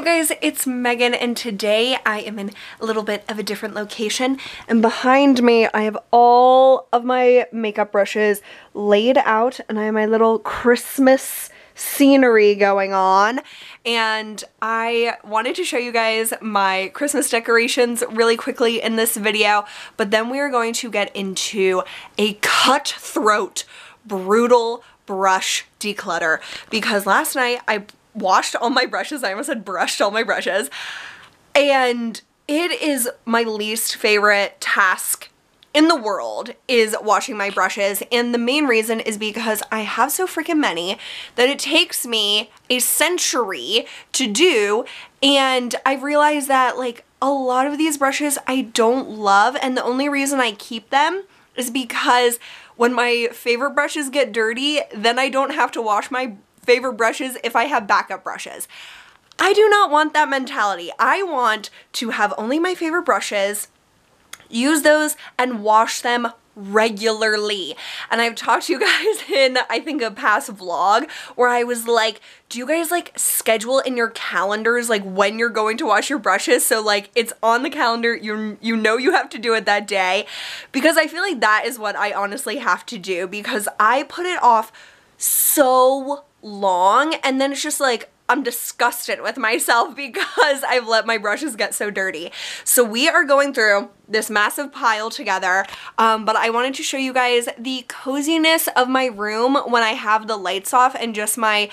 guys, it's Megan and today I am in a little bit of a different location, and behind me I have all of my makeup brushes laid out and I have my little Christmas scenery going on, and I wanted to show you guys my Christmas decorations really quickly in this video, but then we are going to get into a cutthroat, brutal brush declutter because last night I washed all my brushes. I almost said brushed all my brushes. And it is my least favorite task in the world is washing my brushes. And the main reason is because I have so freaking many that it takes me a century to do. And I've realized that like a lot of these brushes I don't love. And the only reason I keep them is because when my favorite brushes get dirty, then I don't have to wash my favorite brushes if I have backup brushes. I do not want that mentality. I want to have only my favorite brushes, use those, and wash them regularly. And I've talked to you guys in, I think, a past vlog where I was like, do you guys like schedule in your calendars like when you're going to wash your brushes so like it's on the calendar, you know you have to do it that day? Because I feel like that is what I honestly have to do because I put it off so long and then it's just like I'm disgusted with myself because I've let my brushes get so dirty. So we are going through this massive pile together, but I wanted to show you guys the coziness of my room when I have the lights off and just my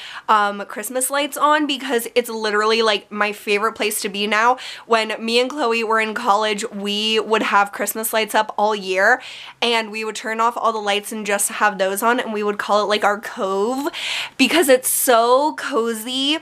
Christmas lights on, because it's literally like my favorite place to be now. When me and Chloe were in college, we would have Christmas lights up all year and we would turn off all the lights and just have those on, and we would call it like our cove because it's so cozy.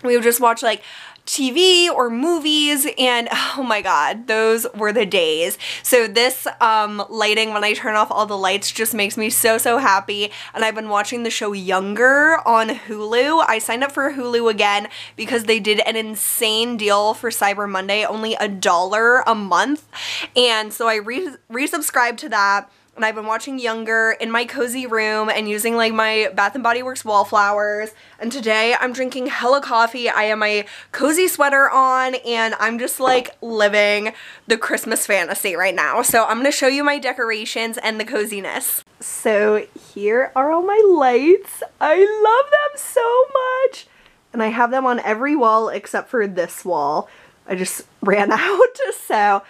We would just watch like TV or movies, and oh my god, those were the days. So this lighting, when I turn off all the lights, just makes me so happy. And I've been watching the show Younger on Hulu. I signed up for Hulu again because they did an insane deal for Cyber Monday, only $1 a month. And so I resubscribed to that. And I've been watching Younger in my cozy room and using like my Bath & Body Works wallflowers. And today I'm drinking hella coffee. I have my cozy sweater on and I'm just like living the Christmas fantasy right now. So I'm going to show you my decorations and the coziness. So here are all my lights. I love them so much. And I have them on every wall except for this wall. I just ran out, so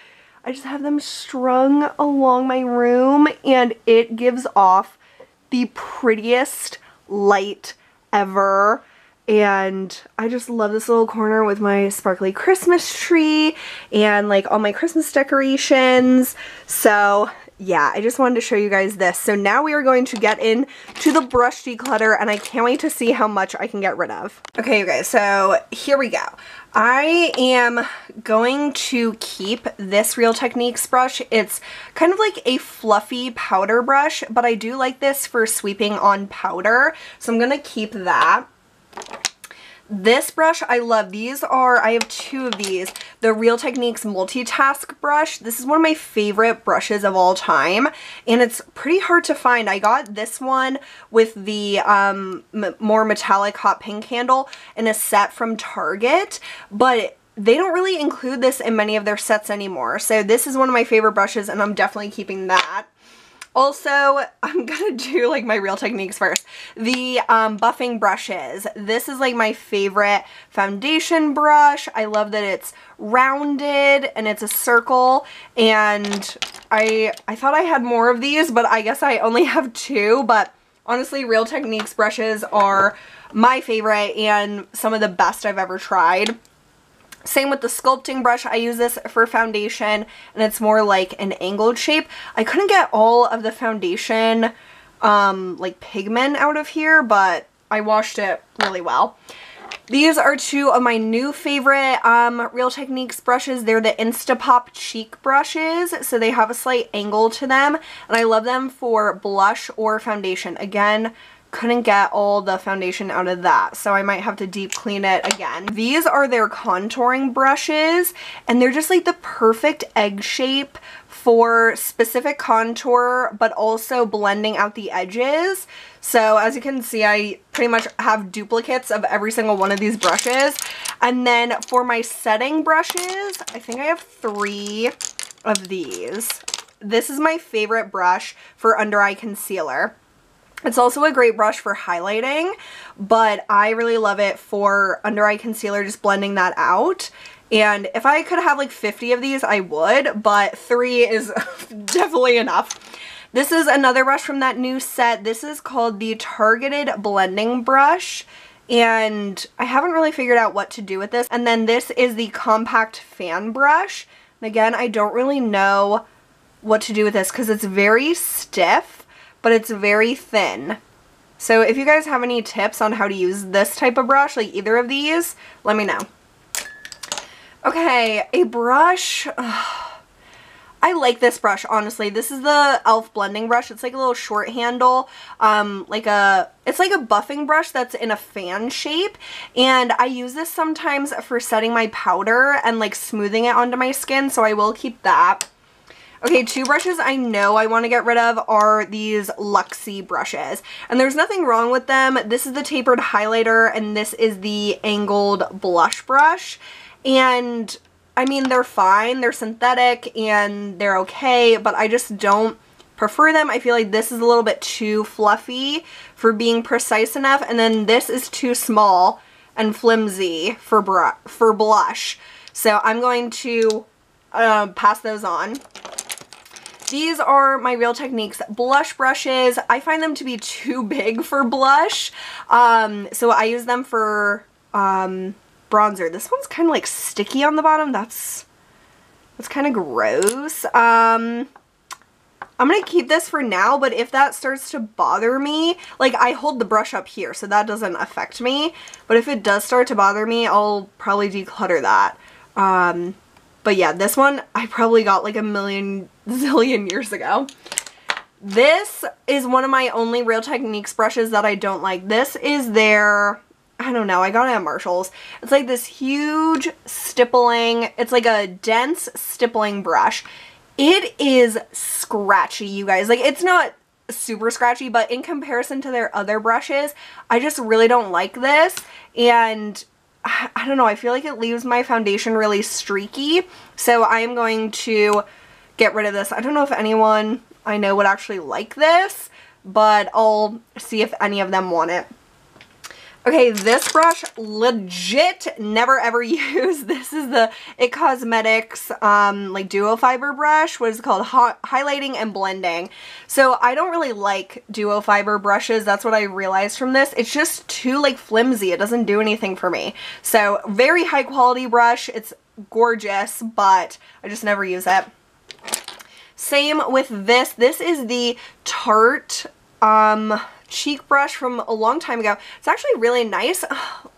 I just have them strung along my room and it gives off the prettiest light ever. And I just love this little corner with my sparkly Christmas tree and like all my Christmas decorations. So yeah, I just wanted to show you guys this. So now we are going to get into the brush declutter and I can't wait to see how much I can get rid of. Okay, you guys, so here we go. I am going to keep this Real Techniques brush. It's kind of like a fluffy powder brush, but I do like this for sweeping on powder. So I'm gonna keep that. This brush I love. I have two of these. The Real Techniques multitask brush. This is one of my favorite brushes of all time and it's pretty hard to find. I got this one with the more metallic hot pink handle in a set from Target, but they don't really include this in many of their sets anymore. So this is one of my favorite brushes and I'm definitely keeping that. Also, I'm gonna do like my Real Techniques first. The buffing brushes. This is like my favorite foundation brush. I love that it's rounded and it's a circle, and I thought I had more of these, but I guess I only have two. But honestly, Real Techniques brushes are my favorite and some of the best I've ever tried. Same with the sculpting brush. I use this for foundation and it's more like an angled shape. I couldn't get all of the foundation like pigment out of here, but I washed it really well. These are two of my new favorite Real Techniques brushes. They're the Instapop cheek brushes, so they have a slight angle to them and I love them for blush or foundation. Again, couldn't get all the foundation out of that, so I might have to deep clean it again. These are their contouring brushes and they're just like the perfect egg shape for specific contour, but also blending out the edges. So as you can see, I pretty much have duplicates of every single one of these brushes. And then for my setting brushes, I think I have 3 of these. This is my favorite brush for under eye concealer. It's also a great brush for highlighting, but I really love it for under eye concealer, just blending that out. And if I could have like 50 of these, I would, but 3 is definitely enough. This is another brush from that new set. This is called the Targeted Blending Brush, and I haven't really figured out what to do with this. And then this is the Compact Fan Brush. And again, I don't really know what to do with this because it's very stiff, but it's very thin. So if you guys have any tips on how to use this type of brush, like either of these, let me know. Okay, a brush. I like this brush, honestly. This is the e.l.f. blending brush. It's like a little short handle, it's like a buffing brush that's in a fan shape, and I use this sometimes for setting my powder and like smoothing it onto my skin, so I will keep that. Okay, 2 brushes I know I want to get rid of are these Luxie brushes, and there's nothing wrong with them. This is the tapered highlighter, and this is the angled blush brush, and I mean, they're fine, they're synthetic, and they're okay, but I just don't prefer them. I feel like this is a little bit too fluffy for being precise enough, and then this is too small and flimsy for blush. So I'm going to pass those on. These are my Real Techniques blush brushes. I find them to be too big for blush, so I use them for bronzer. This one's kind of like sticky on the bottom. That's kind of gross. I'm gonna keep this for now, but if that starts to bother me, like I hold the brush up here, so that doesn't affect me, but if it does start to bother me, I'll probably declutter that. But yeah, this one I probably got like a million zillion years ago. This is one of my only Real Techniques brushes that I don't like. This is their, I don't know, I got it at Marshall's. It's like this huge stippling, it's like a dense stippling brush. It is scratchy, you guys. Like, it's not super scratchy, but in comparison to their other brushes, I just really don't like this. And I don't know, I feel like it leaves my foundation really streaky. So I am going to get rid of this. I don't know if anyone I know would actually like this, but I'll see if any of them want it. Okay, this brush, legit never ever use. This is the IT Cosmetics like duo fiber brush. What is it called? Highlighting and blending. So I don't really like duo fiber brushes. That's what I realized from this. It's just too like flimsy. It doesn't do anything for me. So very high quality brush. It's gorgeous, but I just never use it. Same with this. This is the Tarte cheek brush from a long time ago. It's actually really nice.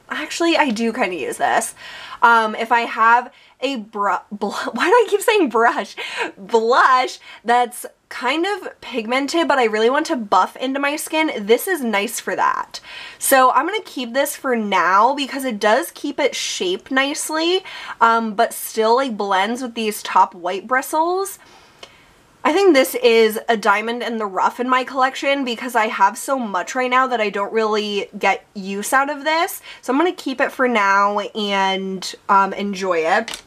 Actually, I do kind of use this. If I have a why do I keep saying brush? Blush that's kind of pigmented, but I really want to buff into my skin, this is nice for that. So I'm going to keep this for now because it does keep it shaped nicely, but still like blends with these top white bristles. I think this is a diamond in the rough in my collection because I have so much right now that I don't really get use out of this. So I'm going to keep it for now and enjoy it.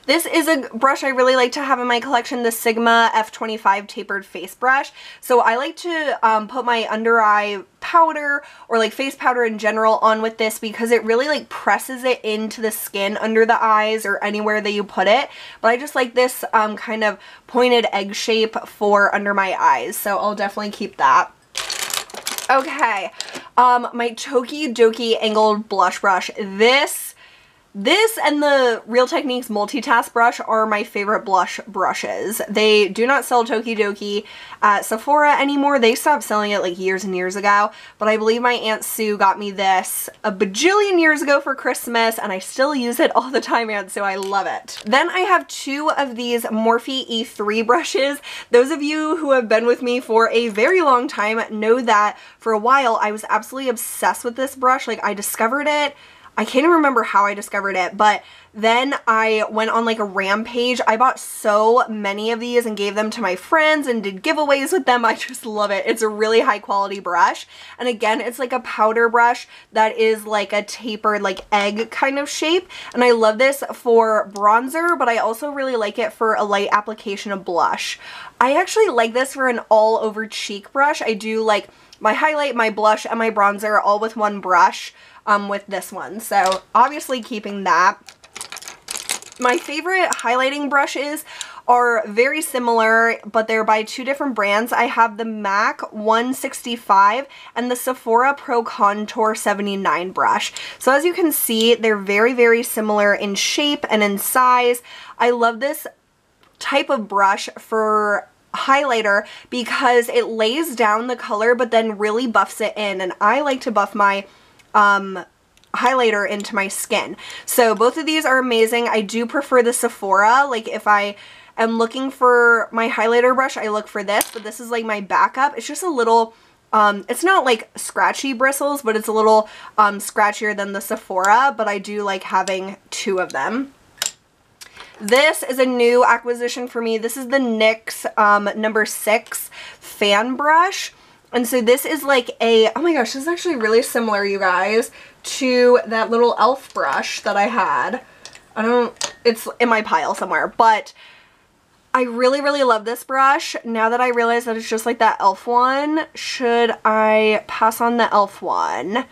This is a brush I really like to have in my collection, the Sigma F25 tapered face brush. So I like to put my under eye powder or like face powder in general on with this because it really like presses it into the skin under the eyes or anywhere that you put it. But I just like this kind of pointed egg shape for under my eyes. So I'll definitely keep that. Okay, my Tokidoki angled blush brush. This and the Real Techniques multitask brush are my favorite blush brushes. They do not sell Tokidoki at Sephora anymore. They stopped selling it like years and years ago, but I believe my Aunt Sue got me this a bajillion years ago for Christmas, and I still use it all the time, Aunt Sue. I love it. Then I have 2 of these Morphe E3 brushes. Those of you who have been with me for a very long time know that for a while I was absolutely obsessed with this brush. Like, I discovered it I can't even remember how I discovered it, but then I went on like a rampage. I bought so many of these and gave them to my friends and did giveaways with them. I just love it. It's a really high quality brush. And again, it's like a powder brush that is like a tapered like egg kind of shape. And I love this for bronzer, but I also really like it for a light application of blush. I actually like this for an all over cheek brush. I do like my highlight, my blush, and my bronzer all with one brush. With this one, so obviously keeping that. My favorite highlighting brushes are very similar, but they're by two different brands. I have the MAC 165 and the Sephora Pro Contour 79 brush. So as you can see, they're very, very similar in shape and in size. I love this type of brush for highlighter because it lays down the color but then really buffs it in, and I like to buff my highlighter into my skin. So both of these are amazing. I do prefer the Sephora. Like if I am looking for my highlighter brush, I look for this, but this is like my backup. It's just a little, it's not like scratchy bristles, but it's a little scratchier than the Sephora, but I do like having two of them. This is a new acquisition for me. This is the NYX number 6 fan brush. And so this is like a, oh my gosh, this is actually really similar, you guys, to that little ELPH brush that I had. It's in my pile somewhere, but I really, really love this brush. Now that I realize that it's just like that ELPH one, should I pass on the ELPH one?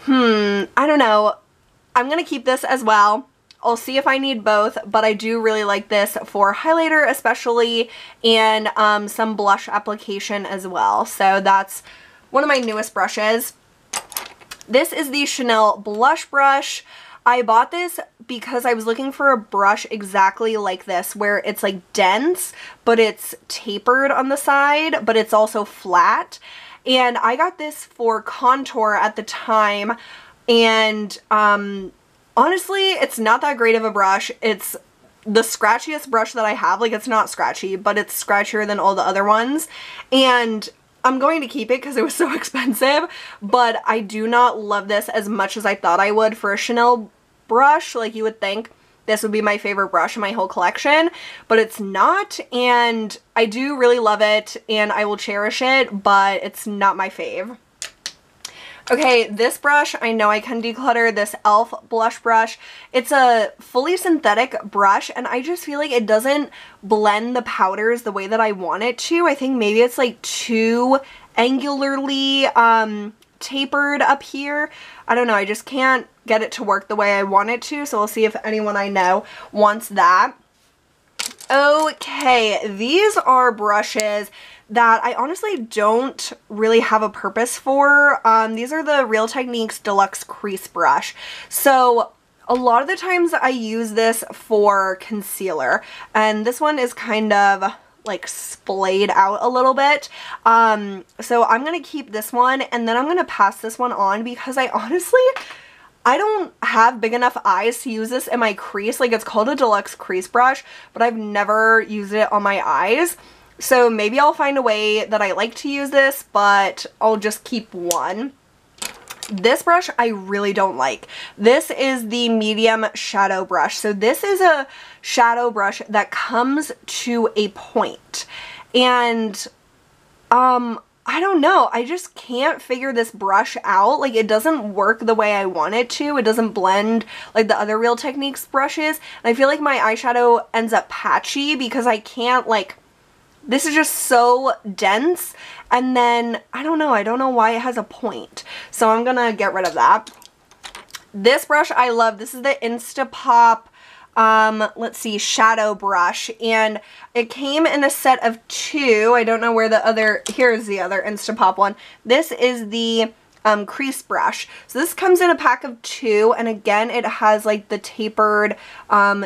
I don't know. I'm going to keep this as well. I'll see if I need both, but I do really like this for highlighter especially, and some blush application as well. So that's one of my newest brushes. This is the Chanel blush brush. I bought this because I was looking for a brush exactly like this, where it's like dense, but it's tapered on the side, but it's also flat. And I got this for contour at the time, and honestly, it's not that great of a brush. It's the scratchiest brush that I have. Like, it's not scratchy, but it's scratchier than all the other ones. And I'm going to keep it because it was so expensive, but I do not love this as much as I thought I would for a Chanel brush. Like, you would think this would be my favorite brush in my whole collection, but it's not, and I do really love it, and I will cherish it, but it's not my fave. Okay, this brush, I know I can declutter, this ELPH blush brush. It's a fully synthetic brush, and I just feel like it doesn't blend the powders the way that I want it to. I think maybe it's like too angularly tapered up here. I don't know, I just can't get it to work the way I want it to, so we'll see if anyone I know wants that. Okay, these are brushes that I honestly don't really have a purpose for. These are the Real Techniques Deluxe Crease Brush. So a lot of the times I use this for concealer, and this one is kind of like splayed out a little bit. So I'm gonna keep this one, and then I'm gonna pass this one on because I don't have big enough eyes to use this in my crease. Like, it's called a deluxe crease brush, but I've never used it on my eyes. So maybe I'll find a way that I like to use this, but I'll just keep one. This brush I really don't like. This is the medium shadow brush. So this is a shadow brush that comes to a point. And I don't know, I just can't figure this brush out. Like, it doesn't work the way I want it to. It doesn't blend like the other Real Techniques brushes. And I feel like my eyeshadow ends up patchy because I can't, like, this is just so dense, and then I don't know why it has a point. So I'm gonna get rid of that. This brush I love. This is the Instapop, let's see, shadow brush, and it came in a set of 2. I don't know where the other, here's the other Instapop one. This is the crease brush. So this comes in a pack of 2, and again, it has like the tapered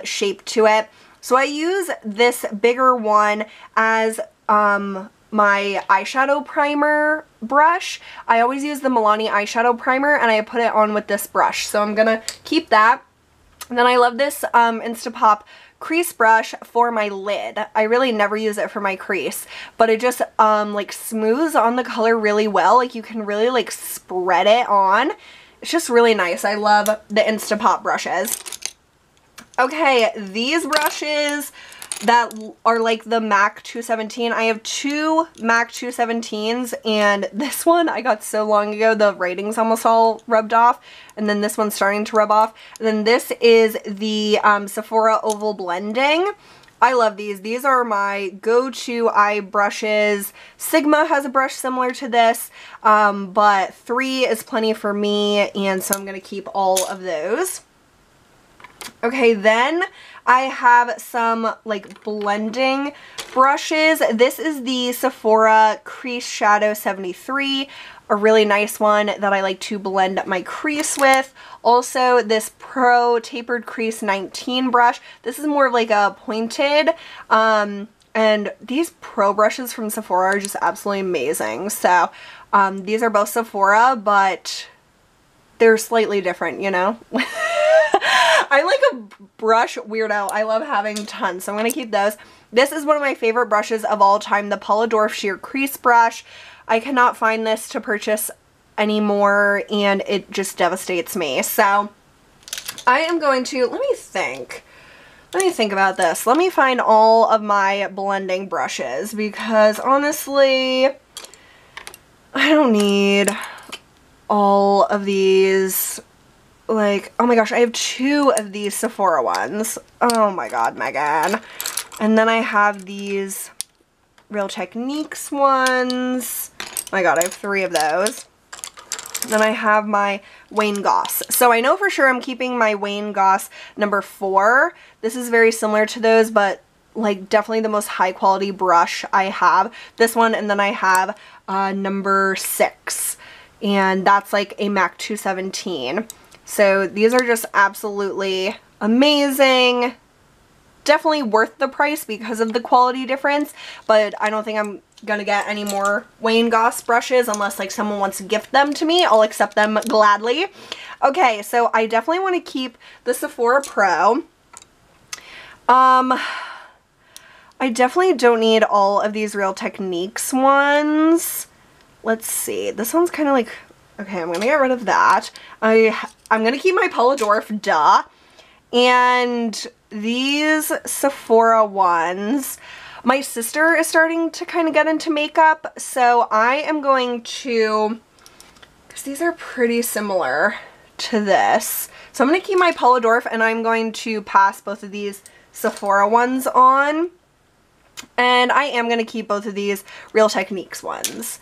shape to it. So I use this bigger one as my eyeshadow primer brush. I always use the Milani eyeshadow primer, and I put it on with this brush. So I'm gonna keep that. And then I love this Instapop crease brush for my lid. I really never use it for my crease, but it just like smooths on the color really well. Like, you can really like spread it on. it's just really nice. I love the Instapot brushes. Okay, these brushes that are like the MAC 217. I have two MAC 217s, and this one I got so long ago the writing's almost all rubbed off, and then this one's starting to rub off. And then this is the Sephora Oval Blending. I love these. These are my go-to eye brushes. Sigma has a brush similar to this, but 3 is plenty for me, and so I'm going to keep all of those. Okay, then I have some like blending brushes. This is the Sephora Crease Shadow 73, a really nice one that I like to blend my crease with. Also, this Pro Tapered Crease 19 brush. This is more of like a pointed, and these Pro brushes from Sephora are just absolutely amazing. So, these are both Sephora, but they're slightly different, you know? I'm like a brush weirdo. I love having tons, so I'm going to keep those. This is one of my favorite brushes of all time, the Paula Dwarf Sheer Crease Brush. I cannot find this to purchase anymore, and it just devastates me. So I am going to, let me think about this. Let me find all of my blending brushes, because honestly, I don't need all of these. Like, oh my gosh, I have 2 of these Sephora ones. Oh my god, Megan. And then I have these Real Techniques ones. Oh my god, I have 3 of those. Then I have my Wayne Goss. So I know for sure I'm keeping my Wayne Goss number 4. This is very similar to those, but like definitely the most high quality brush I have. This one, and then I have number 6. And that's like a MAC 217. So these are just absolutely amazing. Definitely worth the price because of the quality difference, but I don't think I'm gonna get any more Wayne Goss brushes unless like someone wants to gift them to me. I'll accept them gladly. Okay, so I definitely want to keep the Sephora Pro. I definitely don't need all of these Real Techniques ones. Let's see. This one's kind of like, okay, I'm gonna get rid of that. I'm gonna keep my Paula Dwarf, duh. And these Sephora ones, my sister is starting to kind of get into makeup, so I am going to, because these are pretty similar to this. So I'm gonna keep my Paula Dwarf, and I'm going to pass both of these Sephora ones on. And I am gonna keep both of these Real Techniques ones.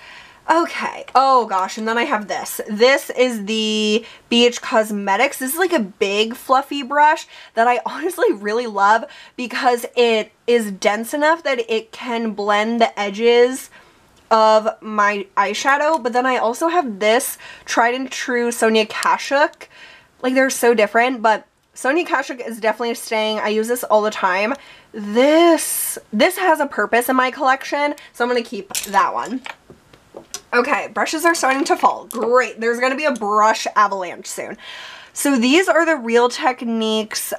Okay, oh gosh, and then I have this. This is the BH Cosmetics. This is like a big fluffy brush that I honestly really love because it is dense enough that it can blend the edges of my eyeshadow. But then I also have this tried and true Sonia Kashuk. Like, they're so different, but Sonia Kashuk is definitely staying. I use this all the time. This has a purpose in my collection, so I'm gonna keep that one. Okay, brushes are starting to fall. Great. There's going to be a brush avalanche soon. So these are the Real Techniques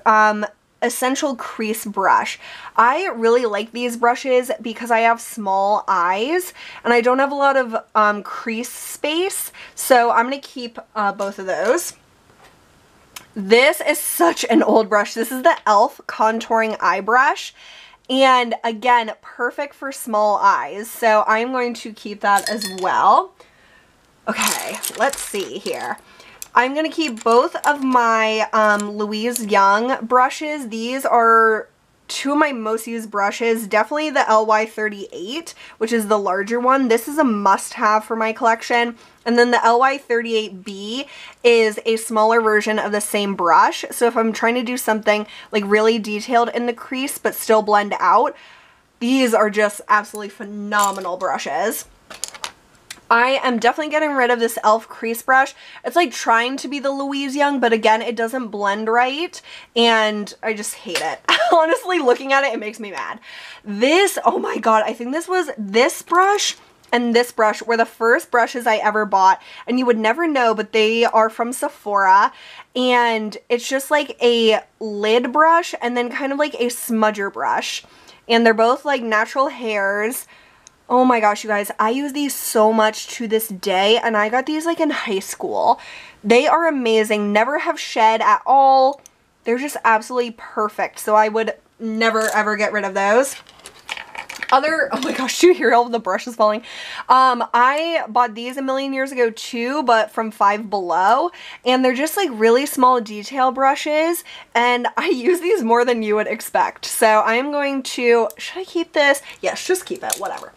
Essential Crease Brush. I really like these brushes because I have small eyes and I don't have a lot of crease space. So I'm going to keep both of those. This is such an old brush. This is the ELPH Contouring Eye Brush. And again, perfect for small eyes. So I'm going to keep that as well. Okay, let's see here. I'm going to keep both of my Louise Young brushes. These are 2 of my most used brushes. Definitely the LY38, which is the larger one. This is a must-have for my collection. And then the LY38B is a smaller version of the same brush. So if I'm trying to do something like really detailed in the crease but still blend out, these are just absolutely phenomenal brushes. I am definitely getting rid of this ELPH crease brush. It's like trying to be the Louise Young, but again, it doesn't blend right, and I just hate it. Honestly, looking at it, it makes me mad. This, oh my god, I think this brush and this brush were the first brushes I ever bought, and you would never know, but they are from Sephora, and it's just like a lid brush and then kind of like a smudger brush, and they're both like natural hairs. Oh my gosh, you guys, I use these so much to this day, and I got these like in high school. They are amazing, never have shed at all. They're just absolutely perfect, so I would never ever get rid of those. Oh my gosh, do you hear all of the brushes falling? I bought these a million years ago too, but from Five Below, and they're just like really small detail brushes, and I use these more than you would expect. So I am going to, should I keep this? Yes, just keep it, whatever.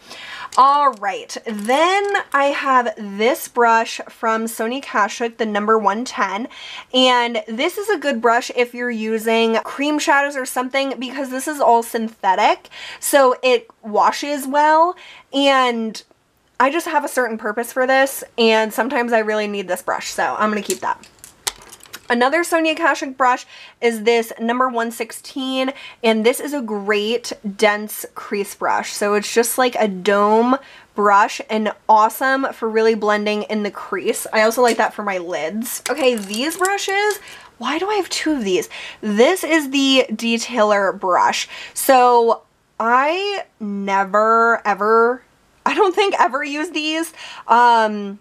All right, then I have this brush from Sony Kashuk, the number 110, and this is a good brush if you're using cream shadows or something, because this is all synthetic, so it washes well, and I just have a certain purpose for this, and sometimes I really need this brush, so I'm gonna keep that. Another Sony Kashuk brush is this number 116, and this is a great dense crease brush. So it's just like a dome brush and awesome for really blending in the crease. I also like that for my lids. Okay, these brushes, why do I have two of these? This is the detailer brush. So I never ever, I don't think ever use these. I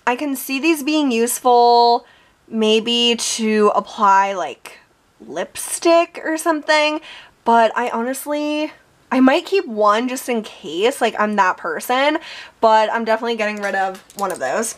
can see these being useful maybe to apply like lipstick or something, but I honestly, I might keep one just in case, like I'm that person, but I'm definitely getting rid of one of those.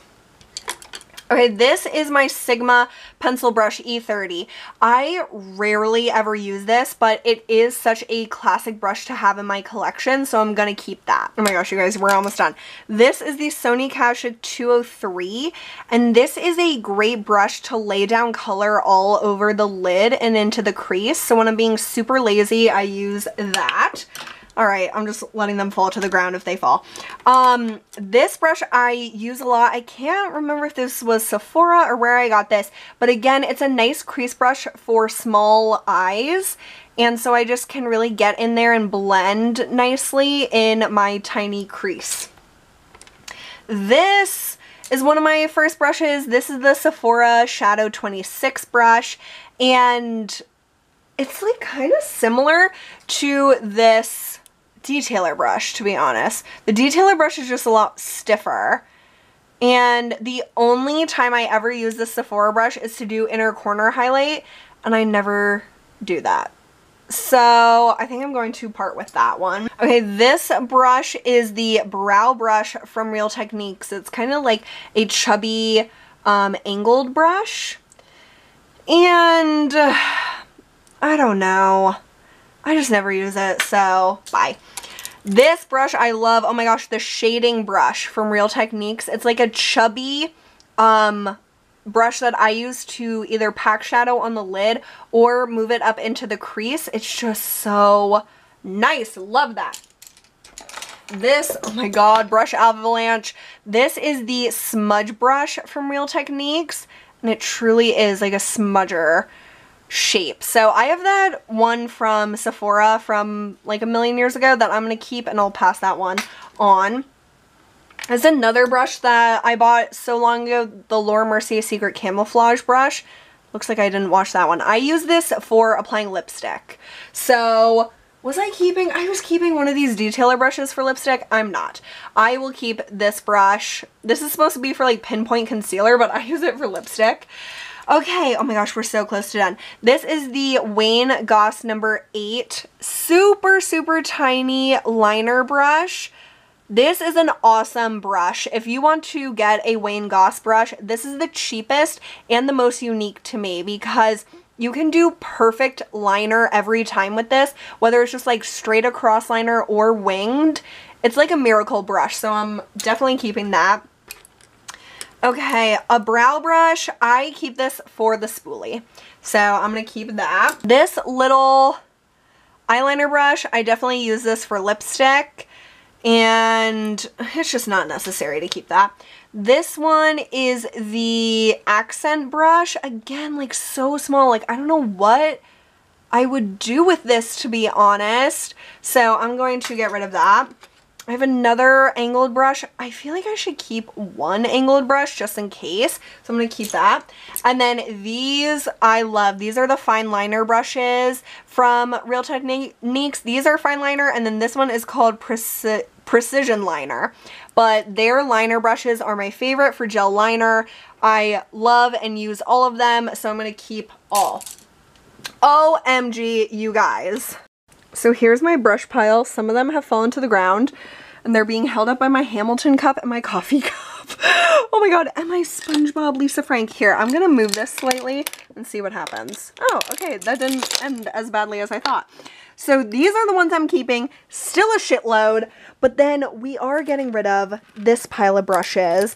Okay, this is my Sigma pencil brush E30. I rarely ever use this, but it is such a classic brush to have in my collection, so I'm gonna keep that. Oh my gosh, you guys, we're almost done. This is the Sony Kashuk 203, and this is a great brush to lay down color all over the lid and into the crease. So when I'm being super lazy, I use that. All right, I'm just letting them fall to the ground if they fall. This brush I use a lot. I can't remember if this was Sephora or where I got this, but again, it's a nice crease brush for small eyes, and so I just can really get in there and blend nicely in my tiny crease. This is one of my first brushes. This is the Sephora Shadow 26 brush, and it's like kind of similar to this detailer brush, to be honest. The detailer brush is just a lot stiffer, and the only time I ever use this Sephora brush is to do inner corner highlight, and I never do that. So I think I'm going to part with that one. Okay, this brush is the brow brush from Real Techniques. It's kind of like a chubby angled brush, and I don't know, I just never use it, so bye. This brush I love. Oh my gosh, the shading brush from Real Techniques. It's like a chubby brush that I use to either pack shadow on the lid or move it up into the crease. It's just so nice. Love that. This, oh my god, brush avalanche. This is the smudge brush from Real Techniques, and it truly is like a smudger shape. So I have that one from Sephora from like a million years ago that I'm going to keep, and I'll pass that one on. There's another brush that I bought so long ago, the Laura Mercier Secret Camouflage brush. Looks like I didn't wash that one. I use this for applying lipstick. So was I was keeping one of these detailer brushes for lipstick? I'm not. I will keep this brush. This is supposed to be for like pinpoint concealer, but I use it for lipstick. Okay, oh my gosh, we're so close to done. This is the Wayne Goss number 8, super, super tiny liner brush. This is an awesome brush. If you want to get a Wayne Goss brush, this is the cheapest and the most unique to me, because you can do perfect liner every time with this, whether it's just like straight across liner or winged. It's like a miracle brush, so I'm definitely keeping that. Okay, a brow brush. I keep this for the spoolie, so I'm gonna keep that. This little eyeliner brush, I definitely use this for lipstick, and it's just not necessary to keep that. This one is the accent brush. Again, like so small, like I don't know what I would do with this, to be honest, so I'm going to get rid of that. I have another angled brush. I feel like I should keep one angled brush just in case, so I'm going to keep that. And then these I love. These are the fine liner brushes from Real Techniques. These are fine liner, and then this one is called precision liner. But their liner brushes are my favorite for gel liner. I love and use all of them, so I'm gonna keep all. OMG, you guys. So here's my brush pile. Some of them have fallen to the ground and they're being held up by my Hamilton cup and my coffee cup. Oh my god, and my SpongeBob Lisa Frank. Here, I'm gonna move this slightly and see what happens. Oh, okay, that didn't end as badly as I thought. So these are the ones I'm keeping, still a shitload, but then we are getting rid of this pile of brushes,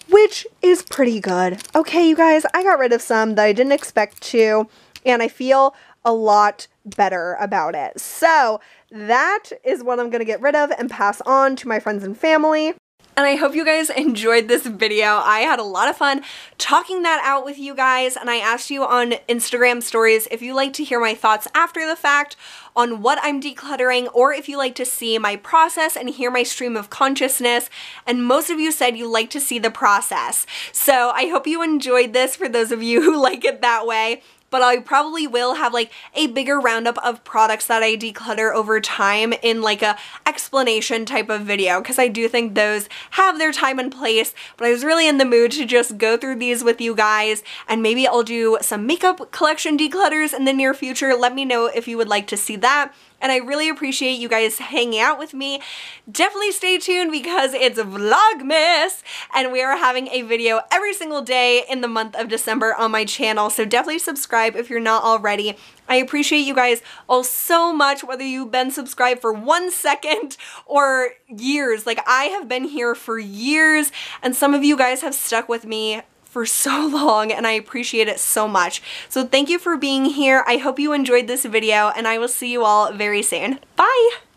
which is pretty good. Okay, you guys, I got rid of some that I didn't expect to, and I feel a lot better about it. So that is what I'm gonna get rid of and pass on to my friends and family. And I hope you guys enjoyed this video. I had a lot of fun talking that out with you guys, and I asked you on Instagram stories if you like to hear my thoughts after the fact on what I'm decluttering, or if you like to see my process and hear my stream of consciousness, and most of you said you like to see the process. So I hope you enjoyed this for those of you who like it that way. But I probably will have like a bigger roundup of products that I declutter over time in like a explanation type of video, because I do think those have their time and place. But I was really in the mood to just go through these with you guys, and maybe I'll do some makeup collection declutters in the near future. Let me know if you would like to see that. And I really appreciate you guys hanging out with me. Definitely stay tuned because it's Vlogmas and we are having a video every single day in the month of December on my channel. So definitely subscribe if you're not already. I appreciate you guys all so much, whether you've been subscribed for 1 second or years. Like, I have been here for years, and some of you guys have stuck with me for so long, and I appreciate it so much. So thank you for being here. I hope you enjoyed this video, and I will see you all very soon. Bye!